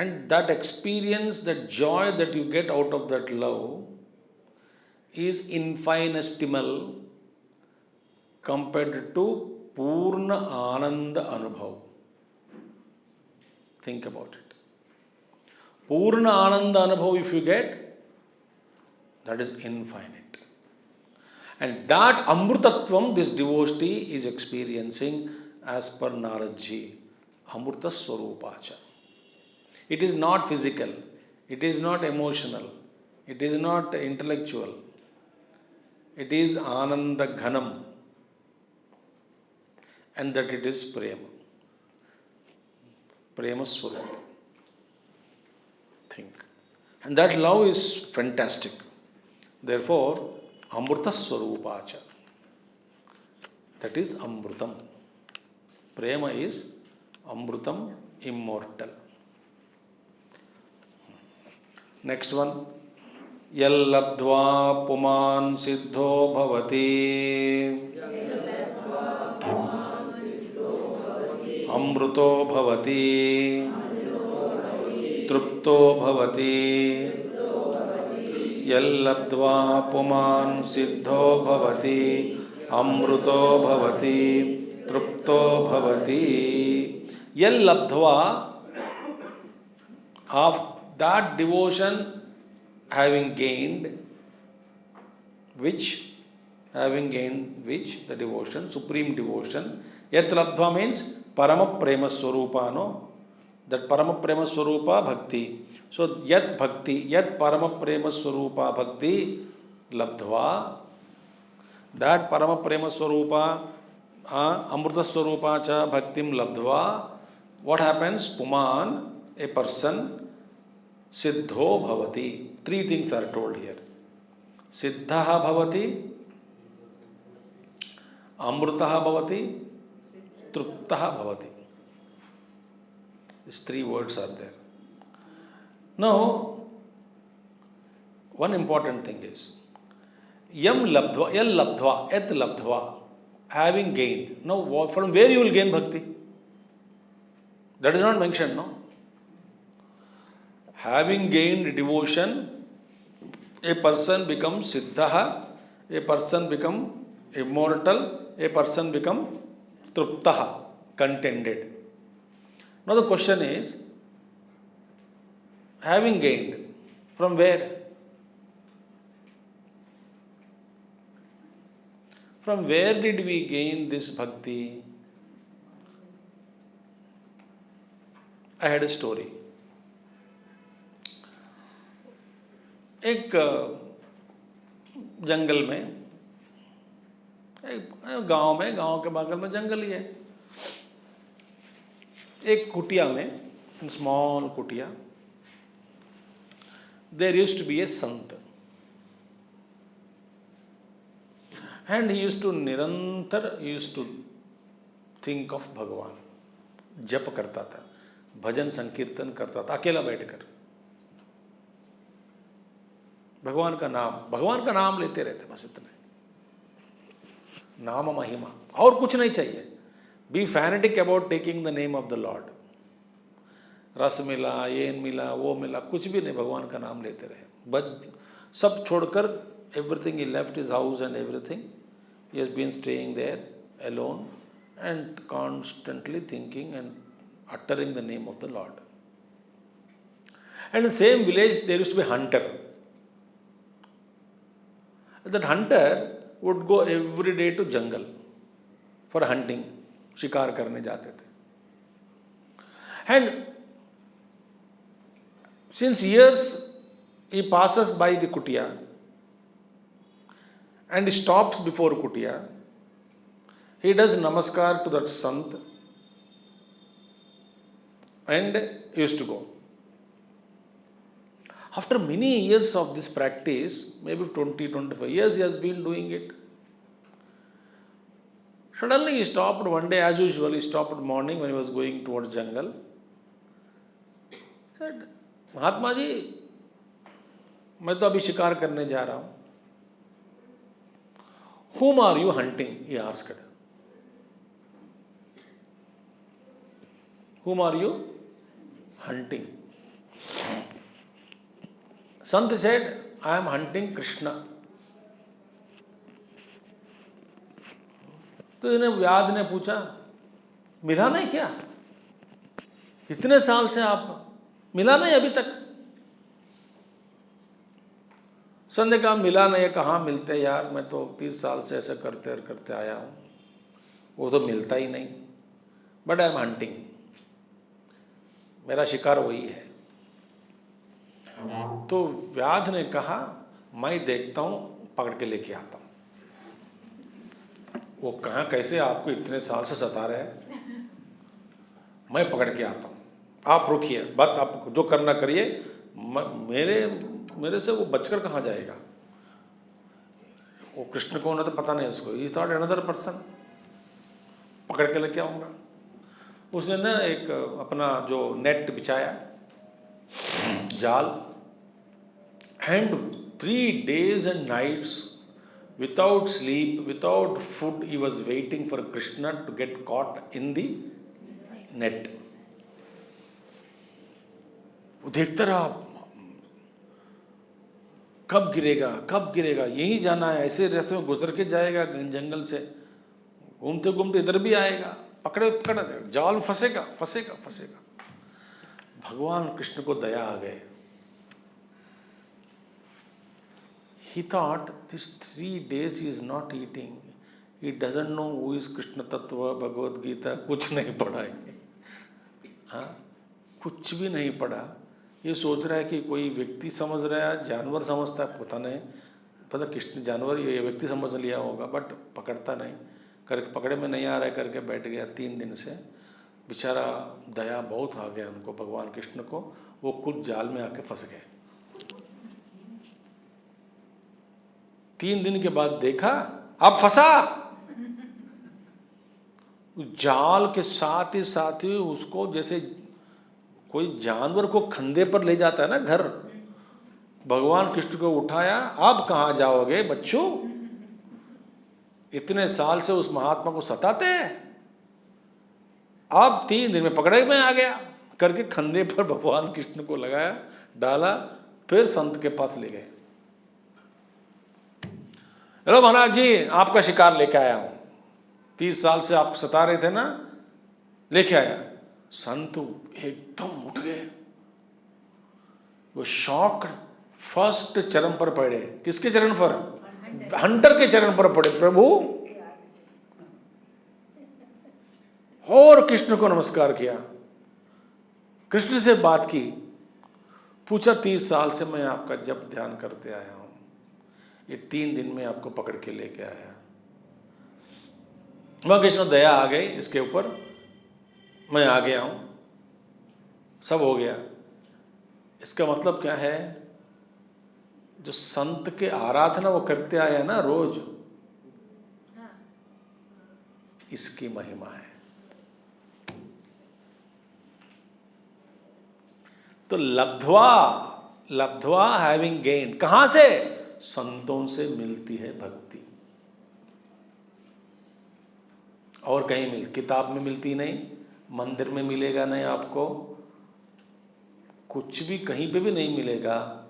And that experience, that joy that you get out of that love is infinitesimal compared to Purna Ananda Anubhav. Think about it. Purna Ananda Anubhav, if you get, that is infinite. And that Amrutatvam, this devotee is experiencing as per Naradji, Amruta Swarupacha. It is not physical, it is not emotional, it is not intellectual, it is Ananda Ghanam, and that it is Prema. Prema Swarupa. Think. And that love is fantastic. Therefore, Amruta Swarupacha. That is Amrutam. Prema is Amrutam, immortal. Next one. Yallabdva puman siddho bhavati. Amruto bhavati. Trupto bhavati. Yallabdva puman siddho bhavati. Amruto bhavati. Trupto bhavati. Yallabdva, of that devotion having gained, which the devotion, supreme devotion. Yat labdhva means Parama Prema Swarupa, no? That Parama Prema Swarupa Bhakti. So yat Bhakti, yat Parama Prema Swarupa Bhakti labdhva, that Parama Prema Swarupa, Amruta Swarupa cha Bhaktim labdhva, what happens? Puman, a person, Siddho bhavati. Three things are told here. Siddhaha bhavati, Amrutaha bhavati, Truptaha bhavati. These three words are there. Now, one important thing is, Yam labdhva, yal labdhva, et labdhva, having gained. Now, from where you will gain bhakti? That is not mentioned, no? Having gained devotion, a person becomes siddhaha, a person becomes immortal, a person becomes truptaha, contented. Now the question is, having gained, from where? From where did we gain this bhakti? I had a story. एक जंगल में, एक गांव में, गांव के बगल में जंगल ही है, एक कुटिया में, स्मॉल कुटिया, there used to be a sant, and he used to निरंतर used to think of भगवान, जप करता था, भजन संकीर्तन करता था, अकेला बैठकर भगवान का नाम लेते रहते, बस इतने, नाम महिमा, और कुछ नहीं चाहिए. Be fanatic about taking the name of the lord. रस मिला, ये मिला, वो मिला, कुछ भी नहीं, भगवान का नाम लेते रहे. बट सब छोड़कर, everything, he left his house and everything, he has been staying there alone and constantly thinking and uttering the name of the Lord. And in the same village there used to be a hunter. That hunter would go every day to jungle for hunting, शिकार करने जाते थे. And since years he passes by the kutia and he stops before kutia, he does namaskar to that sant and used to go. After many years of this practice, maybe 20-25 years he has been doing it. Suddenly he stopped one day, as usual, he stopped morning when he was going towards jungle. He said, Mahatma ji, मैं तो अभी शिकार करने जा रहा हूँ. Whom are you hunting? He asked. Whom are you hunting? Sant said, I am hunting Krishna. तो इन्हें व्याध ने पूछा, मिला नहीं क्या? इतने साल से आप मिला नहीं अभी तक? संत ने कहा, मिला नहीं, कहाँ मिलते यार, मैं तो 30 साल से ऐसे करते करते आया हूँ, वो तो मिलता ही नहीं। बट आई एम हंटिंग, मेरा शिकार वही है। तो व्याध ने कहा, मैं देखता हूँ, पकड़ के लेके आता हूँ। वो कहाँ कैसे आपको इतने साल से सता रहे हैं, मैं पकड़ के आता हूँ, आप रुकिए, बात आप जो करना करिए, मेरे से वो बचकर कहाँ जाएगा। वो कृष्ण कौन है तो पता नहीं उसको, ही थॉट अनदर पर्सन, पकड़ के लेके आऊँगा। उसने ना एक अपना जो नेट बिछाया, जाल, and 3 days and nights without sleep, without food, he was waiting for Krishna to get caught in the net. वो देखता रहा, कब गिरेगा कब गिरेगा, यही जाना है, ऐसे रास्ते में गुजर के जाएगा, जंगल से घूमते घूमते इधर भी आएगा, पकड़ा जाएगा, जाल फंसेगा फंसेगा फंसेगा। भगवान कृष्ण को दया आ गए। He thought, this 3 days he is not eating, he doesn't know who is Krishna Tattva, Bhagavad Gita कुछ नहीं पढ़ा है, हाँ कुछ भी नहीं पढ़ा। ये सोच रहा है कि कोई व्यक्ति समझ रहा है, जानवर समझता है, पता नहीं, पता कृष्ण जानवर ये व्यक्ति समझ लिया होगा, बट पकड़ता नहीं, करके पकड़े में नहीं आ रहा है करके बैठ गया 3 दिन से। बेचारा दया बहुत आ गया उनको, भगवान कृष्ण को, वो खुद जाल में आके फंस गए। 3 दिन के बाद देखा, अब फंसा, जाल के साथ ही उसको जैसे कोई जानवर को खंधे पर ले जाता है ना घर, भगवान कृष्ण को उठाया। अब कहाँ जाओगे बच्चों, इतने साल से उस महात्मा को सताते हैं, अब 3 दिन में पकड़े में आ गया करके खंधे पर भगवान कृष्ण को लगाया, डाला, फिर संत के पास ले गए। हेलो महाराज जी, आपका शिकार लेके आया हूं, 30 साल से आपको सता रहे थे ना, लेके आया। संत एकदम उठ गए, वो शॉक फर्स्ट चरण पर पड़े। किसके चरण पर? हंटर के चरण पर पड़े। प्रभु, और कृष्ण को नमस्कार किया, कृष्ण से बात की, पूछा 30 साल से मैं आपका जप ध्यान करते आया हूं, ये 3 दिन में आपको पकड़ के लेके आया। वह कृष्ण दया आ गई इसके ऊपर, मैं आ गया हूं, सब हो गया। इसका मतलब क्या है, जो संत के आराधना वो करते आए ना रोज, इसकी महिमा है। तो लब्ध्वा हैविंग गेन, कहां से? संतों से मिलती है भक्ति, और कहीं किताब में मिलती नहीं, मंदिर में मिलेगा नहीं आपको, कुछ भी कहीं पे भी नहीं मिलेगा।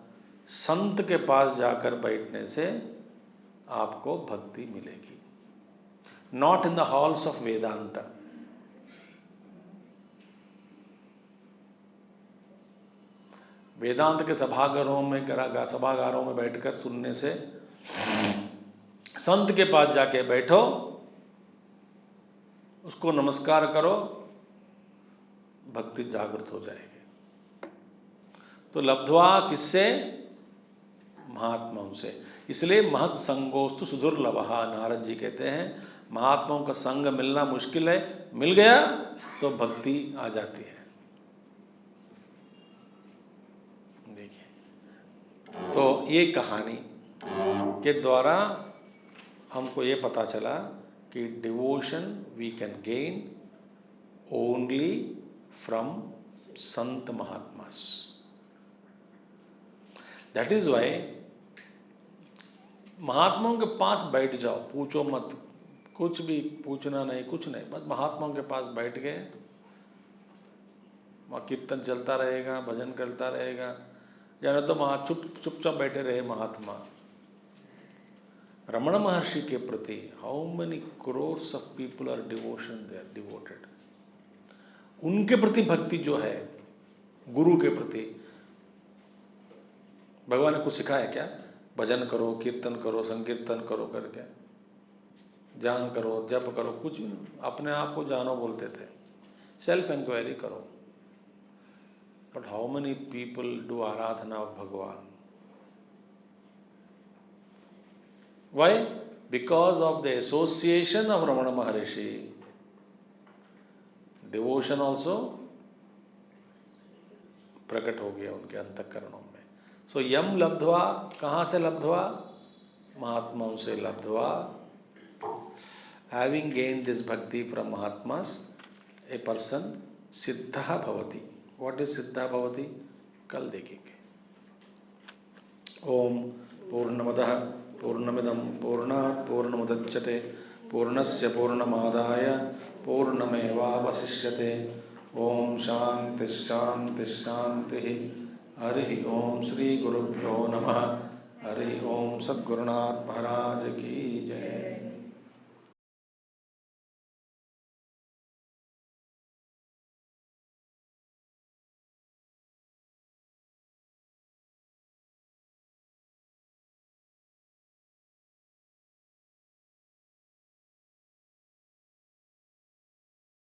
संत के पास जाकर बैठने से आपको भक्ति मिलेगी। Not in the halls of Vedanta. Vedanta के सभागारों में बैठकर सुनने से, संत के पास जाके बैठो, उसको नमस्कार करो, भक्ति जागृत हो जाएगी। तो लब्ध्वा किससे? महात्माओं से। इसलिए महत् संगोस्तु सुदुर्लभः, नारद जी कहते हैं महात्माओं का संग मिलना मुश्किल है, मिल गया तो भक्ति आ जाती है। देखिए, तो ये कहानी के द्वारा हमको ये पता चला कि devotion we can gain only from संत महात्मास। दैट इज वाई महात्माओं के पास बैठ जाओ, पूछो मत, कुछ भी पूछना नहीं, कुछ नहीं, बस महात्माओं के पास बैठ गए, वहाँ कीर्तन चलता रहेगा, भजन करता रहेगा, या तो वहाँ चुपचाप बैठे रहे महात्मा। रमण महर्षि के प्रति how many crores of people are devotion, they are devoted. उनके प्रति भक्ति जो है, गुरु के प्रति, भगवान ने कुछ सिखाया क्या? भजन करो, कीर्तन करो, संकीर्तन करो करके, ध्यान करो, जप करो, कुछ भी नहीं। अपने आप को जानो बोलते थे, सेल्फ इंक्वायरी करो। But how many people do Aradhana of भगवान? Why? Because of the association of Ramana Maharishi. Devotion also प्रकट हो गया उनके अंतःकरणों में। सो यम लब्ध्वा, कहाँ से लब्ध्वा? महात्माओं से लब्ध्वा। Having gained this bhakti from Mahatmas, a person siddha bhavati. What is siddha bhavati? कल देखेंगे। ओम पूर्णमदः पूर्णमिदं पूर्णात् पूर्णमुदच्यते पूर्णस्य पूर्णमादाय पूर्णमेवावशिष्यते। ओम शांति शांति शांति। हरि ओम श्री गुरुभ्यो नमः। हरि ओम सद्गुरुनाथ महाराज की जय।